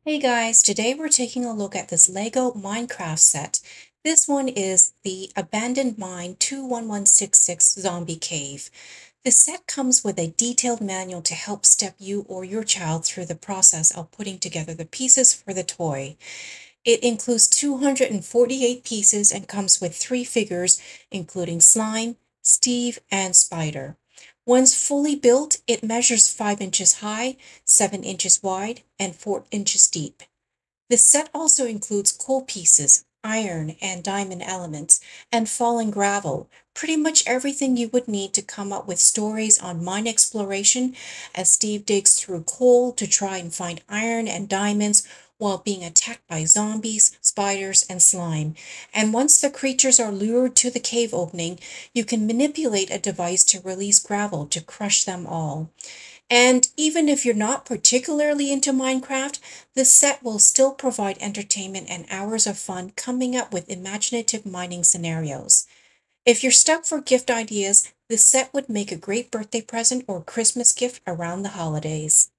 Hey guys, today we're taking a look at this Lego Minecraft set. This one is the Abandoned Mine 21166 Zombie Cave. The set comes with a detailed manual to help step you or your child through the process of putting together the pieces for the toy. It includes 248 pieces and comes with three figures, including Slime, Steve, and Spider. Once fully built, it measures 5 inches high, 7 inches wide, and 4 inches deep. The set also includes coal pieces, iron and diamond elements, and fallen gravel, pretty much everything you would need to come up with stories on mine exploration as Steve digs through coal to try and find iron and diamonds while being attacked by zombies, spiders, and slime. And once the creatures are lured to the cave opening, you can manipulate a device to release gravel to crush them all. And even if you're not particularly into Minecraft, this set will still provide entertainment and hours of fun coming up with imaginative mining scenarios. If you're stuck for gift ideas, this set would make a great birthday present or Christmas gift around the holidays.